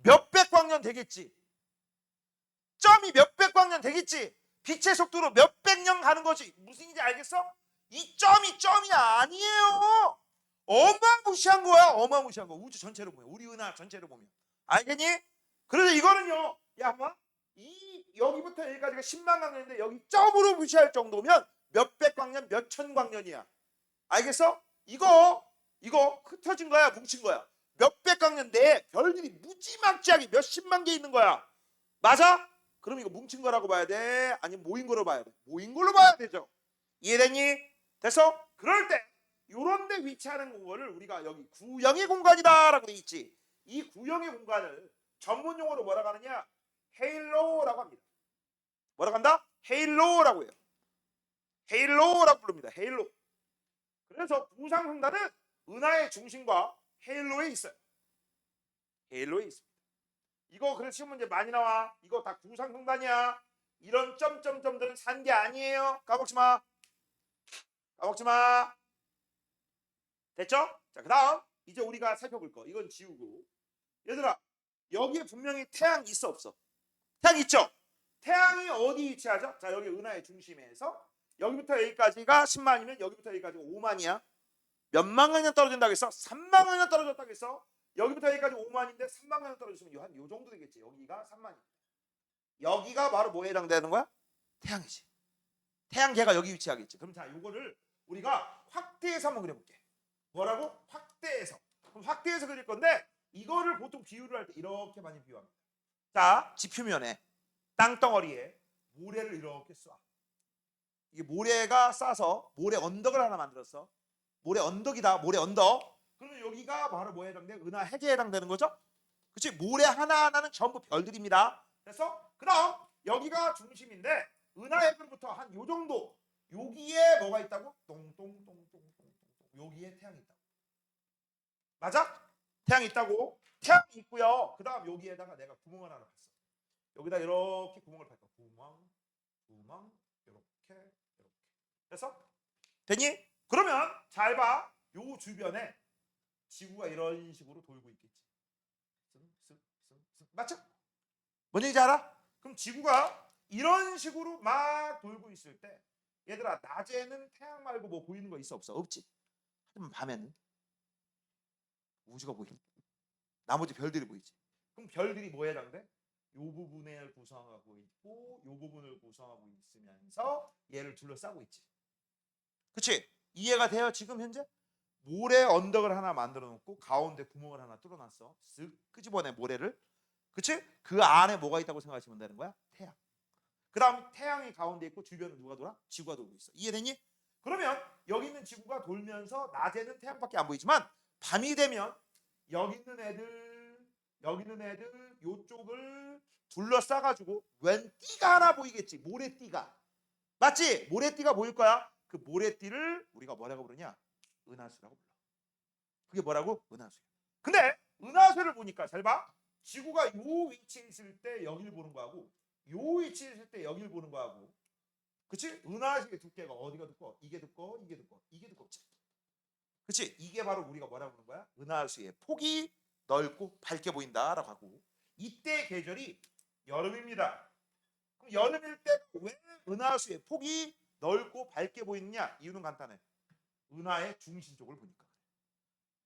몇백 광년 되겠지. 점이 몇백 광년 되겠지. 빛의 속도로 몇백 년 가는 거지. 무슨 얘기인지 알겠어? 이 점이 아니에요. 어마무시한 거야. 어마무시한 거. 우주 전체로 보면, 우리 은하 전체로 보면. 알겠니? 그래서 이거는요. 야, 봐. 이 여기부터 여기까지가 10만 광년인데 여기 점으로 무시할 정도면 몇백 광년, 몇천 광년이야. 알겠어? 이거 흩어진 거야, 뭉친 거야. 몇백 광년 내에 별들이 무지막지하게 몇십만 개 있는 거야. 맞아? 그럼 이거 뭉친 거라고 봐야 돼? 아니면 모인 거로 봐야 돼? 모인 걸로 봐야 되죠. 이해됐니? 됐어? 그럴 때 요런 데 위치하는 거를 우리가 여기 구형의 공간이다라고 돼 있지. 이 구형의 공간을 전문 용어로 뭐라고 하느냐? 헤일로라고 합니다. 뭐라고 한다? 헤일로라고 해요. 헤일로라고 부릅니다. 헤일로. 그래서 구상성단은 은하의 중심과 헤일로에 있어요. 헤일로에 있습니다. 이거 그래서 시험 문제 많이 나와. 이거 다 구상성단이야. 이런 점점점들은 산 게 아니에요. 까먹지 마. 까먹지 마. 됐죠? 자, 그 다음 이제 우리가 살펴볼 거. 이건 지우고. 얘들아, 여기에 분명히 태양 있어 없어? 태양 있죠? 태양이 어디 위치하죠? 자, 여기 은하의 중심에서 여기부터 여기까지가 10만이면 여기부터 여기까지가 5만이야. 몇만 광년 떨어진다고 했어? 3만 광년 떨어졌다고 했어? 여기부터 여기까지 5만인데 3만 광년 떨어졌으면 한 요 정도 되겠지. 여기가 3만이야. 여기가 바로 뭐에 해당되는 거야? 태양이지. 태양계가 여기 위치하겠지. 그럼 자, 요거를 우리가 확대해서 한번 그려볼게. 뭐라고? 확대해서. 그럼 확대해서 그릴 건데 이거를 보통 비유를 할 때 이렇게 많이 비유합니다. 자, 지표면에 땅덩어리에 모래를 이렇게 쏴. 이게 모래가 싸서 모래 언덕을 하나 만들었어. 모래 언덕이다. 모래 언덕. 그러면 여기가 바로 뭐에 해당돼? 은하 핵에 해당되는 거죠? 그치? 모래 하나하나는 전부 별들입니다. 됐어? 그럼 여기가 중심인데 은하 핵으로부터 한 요 정도 여기에 뭐가 있다고? 똥똥똥똥똥똥 여기에 태양이 있다고. 맞아? 태양이 있다고. 태양이 있고요. 그 다음 여기에다가 내가 구멍을 하나 봤어. 여기다 이렇게 구멍을 팠다. 구멍 이렇게. 됐어? 됐니? 그러면 잘 봐. 요 주변에 지구가 이런 식으로 돌고 있겠지. 맞죠? 뭔 얘기인지 알아? 그럼 지구가 이런 식으로 막 돌고 있을 때 얘들아 낮에는 태양 말고 뭐 보이는 거 있어 없어? 없지. 하지만 밤에는 우주가 보이니 나머지 별들이 보이지. 그럼 별들이 뭐에 해당돼? 요 부분을 구성하고 있고 요 부분을 구성하고 있으면서 얘를 둘러싸고 있지. 그치? 이해가 돼요? 지금 현재? 모래 언덕을 하나 만들어 놓고 가운데 구멍을 하나 뚫어놨어. 쓱 끄집어내 모래를. 그치? 그 안에 뭐가 있다고 생각하시면 되는 거야? 태양. 그 다음 태양이 가운데 있고 주변에 누가 돌아? 지구가 돌고 있어. 이해됐니? 그러면 여기 있는 지구가 돌면서 낮에는 태양밖에 안 보이지만 밤이 되면 여기 있는 애들 요쪽을 둘러싸가지고 웬 띠가 하나 보이겠지. 모래띠가. 맞지? 모래띠가 보일 거야. 그 모래띠를 우리가 뭐라고 부르냐? 은하수라고 불러. 그게 뭐라고? 은하수야. 근데 은하수를 보니까 잘 봐. 지구가 요 위치에 있을 때 여기를 보는 거하고 요 위치에 있을 때 여기를 보는 거하고 그치? 은하수의 두께가 어디가 두꺼워? 이게 두꺼워? 이게 두꺼워? 이게 두껍지. 그치? 이게 바로 우리가 뭐라고 부르는 거야? 은하수의 폭이 넓고 밝게 보인다라고 하고 이때 계절이 여름입니다. 그럼 여름일 때 왜 은하수의 폭이 넓고 밝게 보이느냐? 이유는 간단해. 은하의 중심 쪽을 보니까.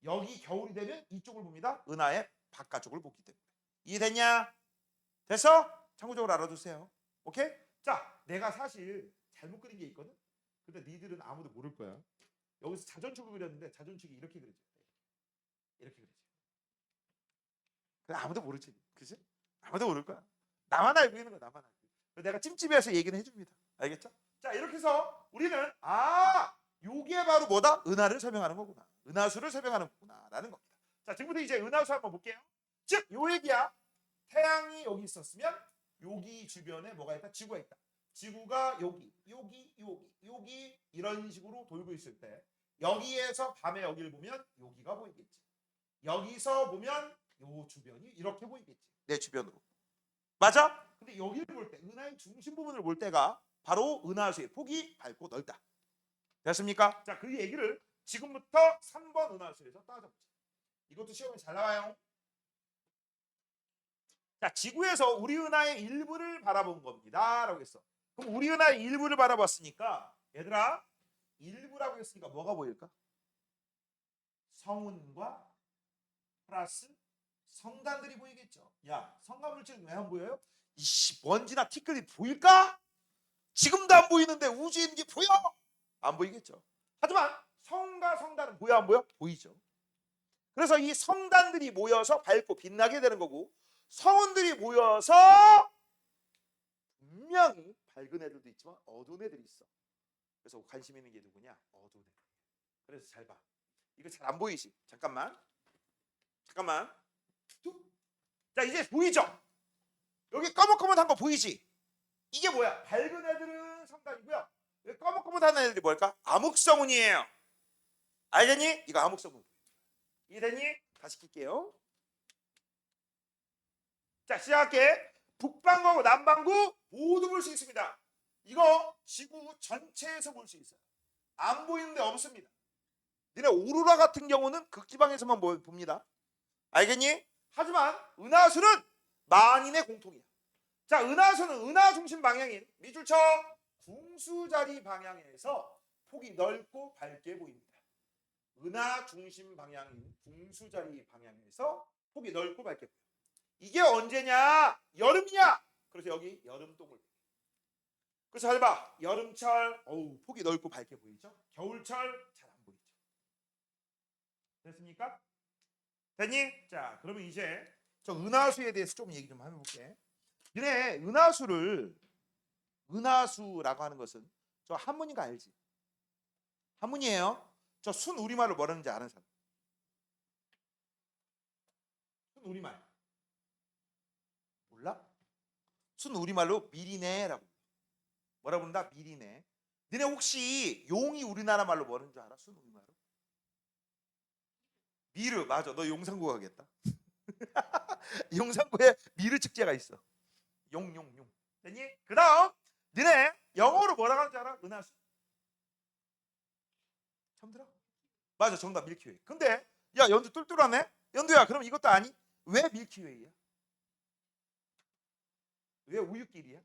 여기 겨울이 되면 이쪽을 봅니다. 은하의 바깥쪽을 보기 때문에. 이해됐냐? 됐어? 참고적으로 알아두세요. 오케이? 자, 내가 사실 잘못 그린 게 있거든. 근데 니들은 아무도 모를 거야. 여기서 자전축을 그렸는데 자전축이 이렇게 그려져. 이렇게 그려져. 근데 아무도 모르지. 그지? 아무도 모를 거야. 나만 알고 있는 거야. 나만 알고. 그래서 내가 찜찜해서 얘기는 해줍니다. 알겠죠? 자, 이렇게 해서 우리는 요게 바로 뭐다? 은하를 설명하는 거구나. 은하수를 설명하는 거구나라는 겁니다. 자, 지금부터 이제 은하수 한번 볼게요. 즉, 요 얘기야. 태양이 여기 있었으면 여기 주변에 뭐가 있다? 지구가 있다. 지구가 여기 이런 식으로 돌고 있을 때 여기에서 밤에 여기를 보면 여기가 보이겠지. 여기서 보면 요 주변이 이렇게 보이겠지. 내 주변으로. 맞아? 근데 여기를 볼 때, 은하의 중심 부분을 볼 때가 바로 은하수의 폭이 밝고 넓다. 됐습니까? 자, 그 얘기를 지금부터 3번 은하수에서 따져보자. 이것도 시험에 잘 나와요. 자, 지구에서 우리 은하의 일부를 바라본 겁니다. 라고 했어. 그럼 우리 은하의 일부를 바라봤으니까 얘들아, 일부라고 했으니까 뭐가 보일까? 성운과 플러스 성단들이 보이겠죠. 야, 성간물질은 왜 안 보여요? 이씨, 먼지나 티끌이 보일까? 지금도 안 보이는데 우주에 있는 게 보여? 안 보이겠죠. 하지만 성과 성단은 보여 안 보여? 보이죠. 그래서 이 성단들이 모여서 밝고 빛나게 되는 거고 성운들이 모여서 분명히 밝은 애들도 있지만 어두운 애들이 있어. 그래서 관심 있는 게 누구냐? 어두운 애들. 그래서 잘 봐. 이거 잘 안 보이지? 잠깐만. 자, 이제 보이죠? 여기 꺼뭇꺼뭇한 거 보이지? 이게 뭐야? 밝은 애들은 성단이고요. 꺼뭇꺼뭇한 애들이 뭘까? 암흑성운이에요. 알겠니? 이거 암흑성운. 이해됐니? 다시 킬게요. 자, 시작할게. 북반구하고 남반구 모두 볼 수 있습니다. 이거 지구 전체에서 볼 수 있어요. 안 보이는 데 없습니다. 니네 오로라 같은 경우는 극지방에서만 봅니다. 알겠니? 하지만 은하수는 만인의 공통이야. 자, 은하수는 은하 중심 방향인 밑줄쳐 궁수자리 방향에서 폭이 넓고 밝게 보입니다. 은하 중심 방향인 궁수자리 방향에서 폭이 넓고 밝게 보여요. 이게 언제냐? 여름이냐? 그래서 여기 여름동을. 그래서 잘 봐. 여름철 폭이 넓고 밝게 보이죠? 겨울철 잘 안 보이죠? 됐습니까? 됐니? 자, 그러면 이제 저 은하수에 대해서 좀 얘기 좀 해볼게. 너네 은하수라고 하는 것은 저 한문인 거 알지? 한문이에요. 저 순 우리말로 뭐라는지 아는 사람? 순 우리말 몰라? 순 우리말로 미리네라고. 뭐라 부른다? 미리네. 너네 혹시 용이 우리나라 말로 뭐라는 줄 알아? 순 우리말로? 미르. 맞아. 너 용산구 가겠다. 용산구에 미르 축제가 있어. 용용용. 됐니? 그다음 너네 영어로 뭐라고 하는 줄 알아? 은하수. 처음 들어? 맞아. 정답 밀키웨이. 근데 야 연두 똘똘하네. 연두야 그럼 이것도 아니? 왜 밀키웨이야? 왜 우유길이야?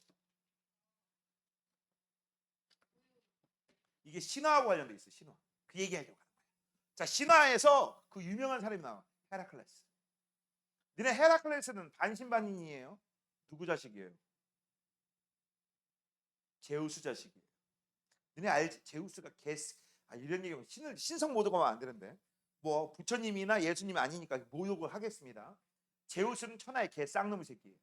이게 신화하고 관련돼 있어. 신화. 그 얘기하려고 하는 거야. 자 신화에서 그 유명한 사람이 나와. 헤라클레스. 너네 헤라클레스는 반신반인이에요. 누구 자식이에요? 제우스 자식이에요. 너네 알지? 제우스가 이런 얘기하면 신성 모독하면 안 되는데 뭐 부처님이나 예수님이 아니니까 모욕을 하겠습니다. 제우스는 천하의 개 쌍놈의 새끼예요.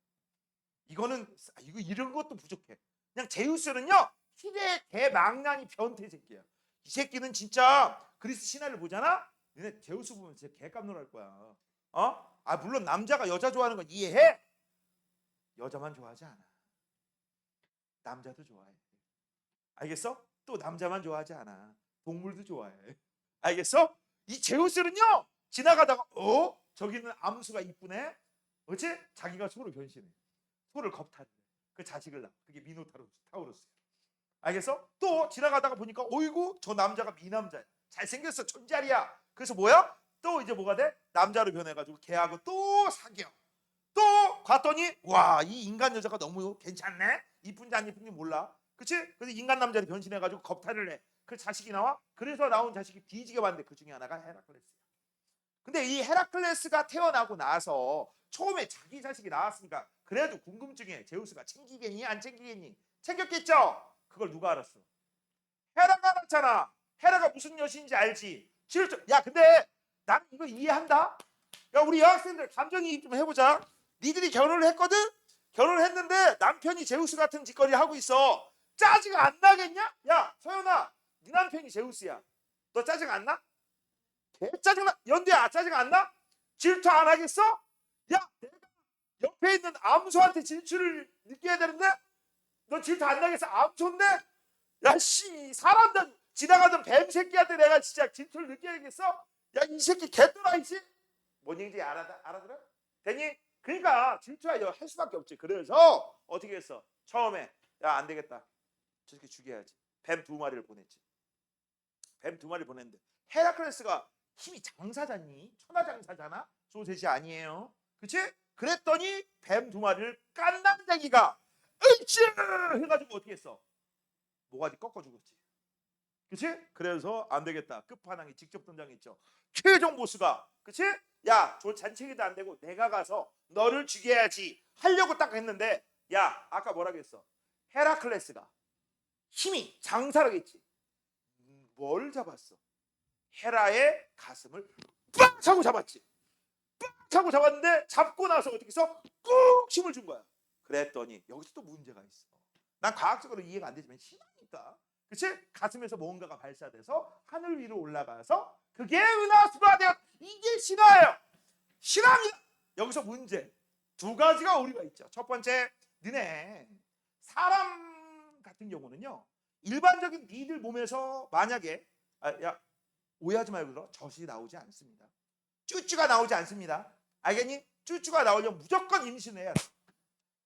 이거는 이거 이런 것도 부족해. 그냥 제우스는요 희대의 개 망나니 변태 새끼야. 이 새끼는 진짜 그리스 신화를 보잖아. 너네 제우스 보면 진짜 개깜놀할 거야. 어? 아 물론 남자가 여자 좋아하는 건 이해해. 여자만 좋아하지 않아. 남자도 좋아해. 알겠어? 또 남자만 좋아하지 않아. 동물도 좋아해. 알겠어? 이 제우스는요 지나가다가 저기는 암수가 이쁘네. 어째 자기가 소로 변신해. 소를 겁탈래. 그 자식을 낳아. 그게 미노타우루스야. 알겠어? 또 지나가다가 보니까 어이구 저 남자가 미남자야. 잘생겼어. 촌자리야. 그래서 뭐야? 또 이제 뭐가 돼? 남자로 변해가지고 걔하고 또 사겨. 또 갔더니 와 이 인간 여자가 너무 괜찮네. 이쁜지 안 이쁜지 몰라. 그치? 그래서 인간 남자로 변신해가지고 겁탈을 해. 그 자식이 나와. 그래서 나온 자식이 뒤지게 봤는데 그 중에 하나가 헤라클레스야. 근데 이 헤라클레스가 태어나고 나서 처음에 자기 자식이 나왔으니까 그래도 궁금증에 제우스가 챙기겠니 안 챙기겠니? 챙겼겠죠? 그걸 누가 알았어? 헤라가 알았잖아. 헤라가 무슨 여신인지 알지? 야 근데 나는 이거 이해한다. 야 우리 여학생들 감정이입 좀 해보자. 니들이 결혼을 했거든? 결혼을 했는데 남편이 제우스 같은 짓거리 하고 있어. 짜증 안 나겠냐? 야 서연아 네 남편이 제우스야. 너 짜증 안 나? 개 짜증나. 연두야 짜증 안 나? 질투 안 하겠어? 야 내가 옆에 있는 암소한테 질투를 느껴야 되는데 너 질투 안 나겠어? 암소인데? 야씨 사람들 지나가던 뱀 새끼한테 내가 진짜 질투를 느껴야겠어? 야 이 새끼 개또라이지? 뭔 얘기인지 알아들어? 되니? 그러니까 질투할 수밖에 없지. 그래서 어떻게 했어? 처음에 야 안 되겠다. 저 새끼 죽여야지. 뱀 2마리를 보냈지. 뱀 2마리 보냈는데 헤라클레스가 힘이 장사잖니? 천하장사잖아? 소셋이 아니에요. 그치? 그랬더니 뱀 2마리를 깐남쟁이가 으쌰 해가지고 어떻게 했어? 모가지 꺾어 죽었지. 그치? 그래서 안 되겠다. 끝판왕이 직접 등장했죠. 최종 보스가 그치? 야, 저 잔챙이도 안 되고 내가 가서 너를 죽여야지 하려고 딱 했는데 야, 아까 뭐라고 했어? 헤라클레스가 힘이 장사라겠지. 뭘 잡았어? 헤라의 가슴을 빡 차고 잡았지. 빡 차고 잡았는데 잡고 나서 어떻게 해서 꾹 힘을 준 거야. 그랬더니 여기서 또 문제가 있어. 난 과학적으로 이해가 안 되지만 신화니까. 그치? 가슴에서 뭔가가 발사돼서 하늘 위로 올라가서 그게 은하수가 되었. 이게 신화예요. 신화입니다. 여기서 문제 2가지가 오류가 있죠. 첫 번째, 너네 사람 같은 경우는요. 일반적인 니들 몸에서 만약에 야 오해하지 말고 들어. 젖이 나오지 않습니다. 쭈쭈가 나오지 않습니다. 알겠니? 쭈쭈가 나오려면 무조건 임신을 해야 돼.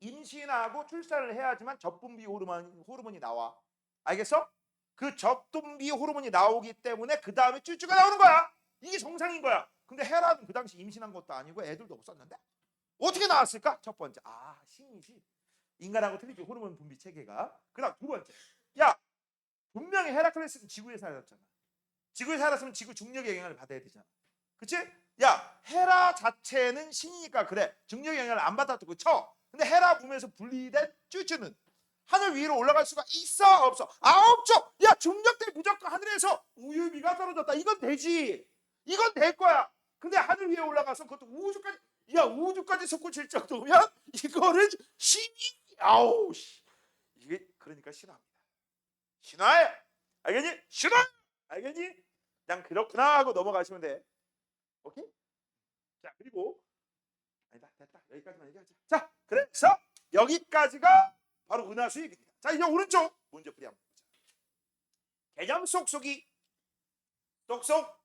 임신하고 출산을 해야지만 젖분비 호르몬이 나와. 알겠어? 그 젖분비 호르몬이 나오기 때문에 그 다음에 쭈쭈가 나오는 거야. 이게 정상인 거야. 근데 헤라는 그 당시 임신한 것도 아니고 애들도 없었는데 어떻게 나왔을까? 첫 번째, 신이지. 인간하고 틀리지 호르몬 분비 체계가. 그다음 2번째, 야 분명히 헤라클레스는 지구에 살았잖아. 지구에 살았으면 지구 중력의 영향을 받아야 되잖아. 그치? 야 헤라 자체는 신이니까 그래 중력의 영향을 안 받았다고 쳐. 근데 헤라 몸에서 분리된 쭈쭈는 하늘 위로 올라갈 수가 있어 없어? 없죠. 야 중력 때문에 무조건 하늘에서 우유비가 떨어졌다. 이건 되지. 이건 될 거야. 근데 하늘 위에 올라가서 그것도 우주까지 솟구칠 정도면 이거는 신이 아우 씨. 이게 그러니까 신화입니다. 신화예요. 알겠니? 신화. 알겠니? 그냥 그렇구나 하고 넘어가시면 돼. 오케이? 자, 그리고 아니다, 됐다. 여기까지만 얘기하자. 자, 그래서 여기까지가 바로 은하 수익입니다. 자, 이제 오른쪽 문제풀이 한번 보자. 개념 쏙쏙이 쏙쏙.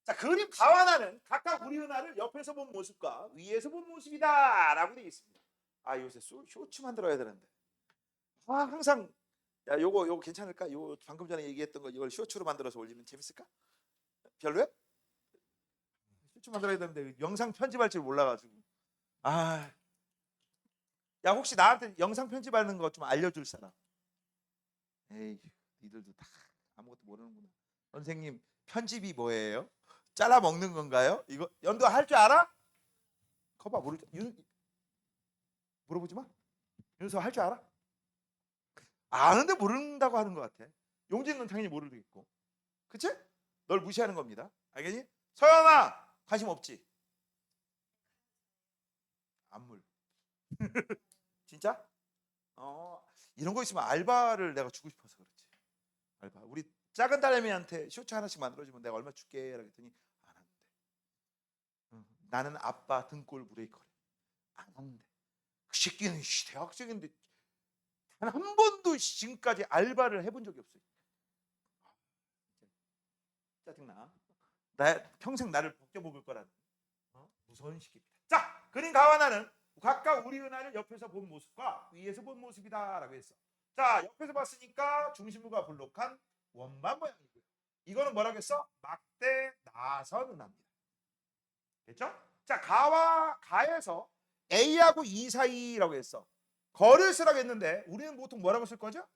자, 그림 가완하는 각각 우리 은하를 옆에서 본 모습과 위에서 본 모습이다라고 되어 있습니다. 아, 요새 쇼츠 만들어야 되는데. 아, 항상 야, 요거 괜찮을까? 요 방금 전에 얘기했던 거 이걸 쇼츠로 만들어서 올리면 재밌을까? 별로야? 쇼츠 만들어야 되는데 영상 편집할 줄 몰라가지고. 아, 야, 혹시 나한테 영상 편집하는 거 좀 알려줄 사람? 에이, 니들도 다 아무것도 모르는구나. 선생님, 편집이 뭐예요? 잘라 먹는 건가요? 이거 연두 할 줄 알아? 거봐, 물어보지 마. 윤서 할 줄 알아? 아는데 모른다고 하는 것 같아. 용진은 당연히 모르겠고, 그치? 널 무시하는 겁니다. 알겠니? 서연아, 관심 없지? 안 물. 진짜? 이런 거 있으면 알바를 내가 주고 싶어서 그렇지. 알바. 우리 작은 딸내미한테 쇼츠 하나씩 만들어주면 내가 얼마 줄게. 라고 했더니 안 한대. 나는 아빠 등골 브레이커래. 안 한대. 그 새끼는 대학생인데 단 한 번도 지금까지 알바를 해본 적이 없어요. 짜증나. 평생 나를 벗겨먹을 거라는 무서운 시기입니다. 자, 그림 가완하는 각각 우리 은하를 옆에서 본 모습과 위에서 본 모습이다라고 했어. 자, 옆에서 봤으니까 중심부가 볼록한 원반 모양이고요. 이거는 뭐라고 했어? 막대 나선 은하입니다. 됐죠? 자, 가와 가에서 A하고 E 사이라고 했어. 거를 쓰라고 했는데 우리는 보통 뭐라고 쓸 거죠?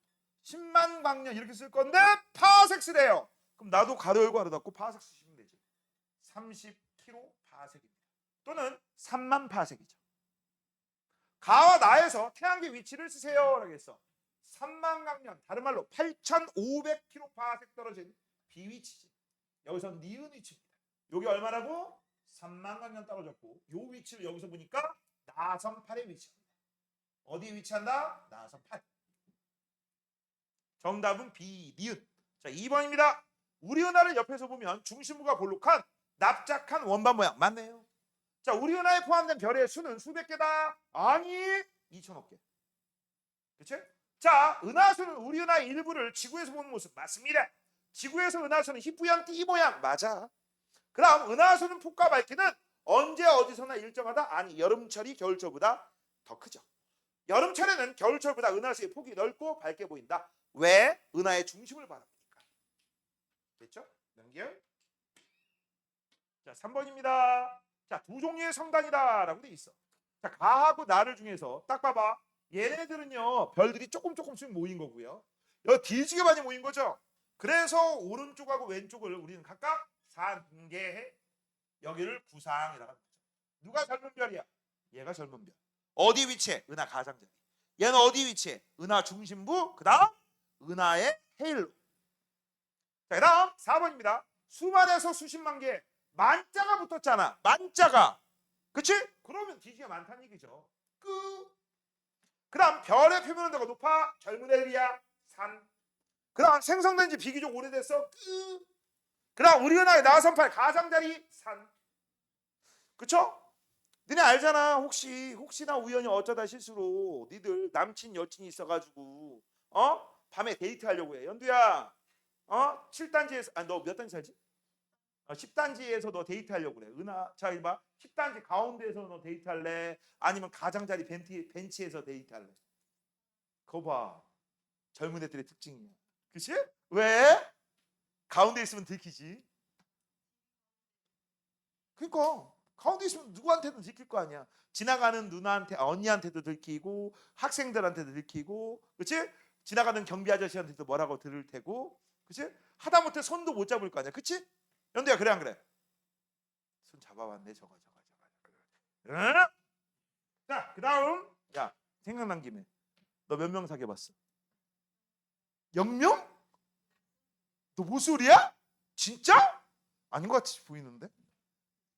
10만 광년 이렇게 쓸 건데 파섹 쓰래요. 그럼 나도 가로 열고 가로 닫고 파섹 쓰시면 되지. 30km 파섹입니다. 또는 3만 파섹이죠. 가와 나에서 태양계 위치를 쓰세요 라고 했어. 3만 광년, 다른 말로 8,500km 파섹 떨어진 B 위치지. 여기서 니은 위치입니다. 여기 얼마라고? 3만 광년 떨어졌고 요 위치를 여기서 보니까 나선 8의 위치입니다. 어디에 위치한다? 나선 8. 정답은 B, 니은. 자, 2번입니다. 우리 은하를 옆에서 보면 중심부가 볼록한 납작한 원반 모양. 맞네요. 자, 우리 은하에 포함된 별의 수는 수백 개다. 아니, 2천억 개. 그치? 자, 은하수는 우리 은하의 일부를 지구에서 보는 모습. 맞습니다. 지구에서 은하수는 희뿌연 띠 모양. 맞아. 그럼 은하수는 폭과 밝기는 언제 어디서나 일정하다? 아니, 여름철이 겨울철보다 더 크죠. 여름철에는 겨울철보다 은하수의 폭이 넓고 밝게 보인다. 왜? 은하의 중심을 바라보니까. 됐죠? 연결. 자, 3번입니다. 자, 두 종류의 성단이다 라고 돼 있어. 자, 가하고 나를 중에서 딱 봐봐. 얘네들은요, 별들이 조금씩 모인 거고요. 여기 뒤지게 많이 모인 거죠. 그래서 오른쪽하고 왼쪽을 우리는 각각 산계해, 여기를 구상이라고 하는 거죠. 누가 젊은 별이야? 얘가 젊은 별. 어디 위치해? 은하 가장자리. 얘는 어디 위치해? 은하 중심부. 그 다음 은하의 헤일로. 자, 그 다음 4번입니다. 수만에서 수십만 개 만자가 붙었잖아. 만자가. 그치? 그러면 뒤지가 많다는 얘기죠. 그 다음 별의 표면 온도가 높아. 젊은 애들이야. 산. 그 다음 생성된 지 비교적 오래됐어. 그 다음 우리 은하의 나선팔 가장자리. 산. 그쵸? 너네 알잖아. 혹시나 우연히 어쩌다 실수로 니들 남친 여친이 있어가지고 밤에 데이트하려고 해. 연두야 7단지에서 너 몇 단지 살지? 10단지에서 너 데이트하려고 그래. 자 이봐 10단지 가운데에서 너 데이트할래? 아니면 가장자리 벤치에서 데이트할래? 그거 봐. 젊은 애들의 특징이야. 그치? 왜? 가운데 있으면 들키지. 그러니까 가운데 있으면 누구한테든 들킬 거 아니야. 지나가는 누나한테, 언니한테도 들키고 학생들한테도 들키고, 그렇지? 지나가는 경비 아저씨한테도 뭐라고 들을 테고, 그렇지? 하다못해 손도 못 잡을 거 아니야, 그렇지? 연두야 그래 안 그래? 손 잡아봤네 저거. 응? 자, 그다음 야 생각난 김에 너 몇 명 사귀어봤어? 0명? 너 모쏠이야? 진짜? 아닌 것 같이 보이는데?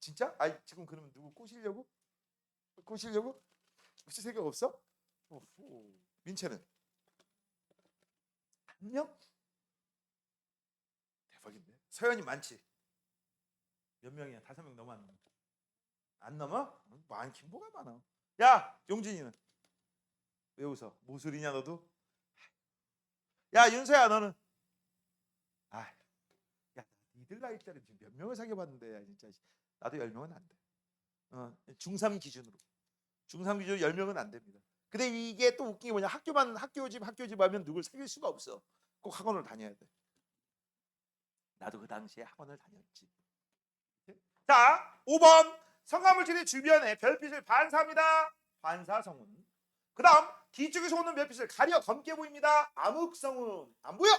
진짜? 아니 지금 그러면 누구 꼬시려고? 꼬실 생각 없어? 민채는? 한 명? 대박인데. 서현이 많지. 몇 명이야? 5명 넘어 안 넘어? 안 넘어? 많긴 뭐가 많아. 야, 용진이는 왜 웃어? 모술이냐 너도? 야, 윤서야 너는? 아, 야, 니들 나이 때는 지금 몇 명을 사귀어봤는데, 야, 진짜 나도 10명은 안 돼. 중3 기준으로. 중3 기준으로 10명은 안 됩니다. 근데 이게 또 웃긴 게 뭐냐? 학교집 하면 누굴 사귈 수가 없어. 꼭 학원을 다녀야 돼. 나도 그 당시에 학원을 다녔지. 자, 5번 성화물질의 주변에 별빛을 반사합니다. 반사성운. 그 다음 뒤쪽에서 오는 별빛을 가려 검게 보입니다. 암흑성운. 안 보여?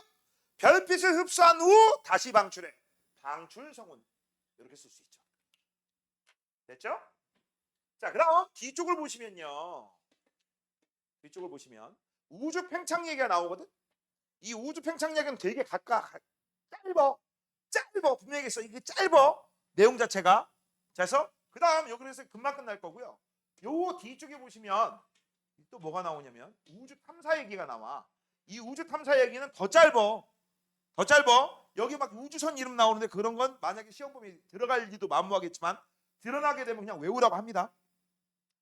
별빛을 흡수한 후 다시 방출해. 방출성운. 이렇게 쓸 수 있죠. 됐죠? 자, 그 다음 뒤쪽을 보시면요. 뒤쪽을 보시면 우주 팽창 얘기가 나오거든. 이 우주 팽창 얘기는 되게 짧어. 분명히 했어. 이게 짧어. 내용 자체가. 자, 그래서 그 다음 여기서 금방 끝날 거고요. 요 뒤쪽에 보시면 또 뭐가 나오냐면 우주 탐사 얘기가 나와. 이 우주 탐사 얘기는 더 짧어. 여기 막 우주선 이름 나오는데 그런 건 만약에 시험 범위 들어갈지도 만무하겠지만 드러나게 되면 그냥 외우라고 합니다.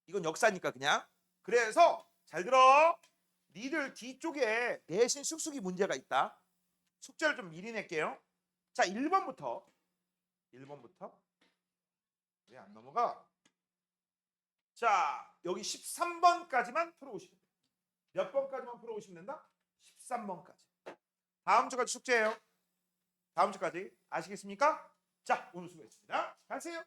이건 역사니까 그냥. 그래서 잘 들어. 니들 뒤쪽에 내신 쑥쑥이 문제가 있다. 숙제를 좀 미리 낼게요. 자, 1번부터 왜 안 넘어가? 자, 여기 13번까지만 풀어오시면 돼요. 몇 번까지만 풀어오시면 된다? 13번까지. 다음 주까지 숙제예요. 다음 주까지. 아시겠습니까? 자, 오늘 수고했습니다. 가세요.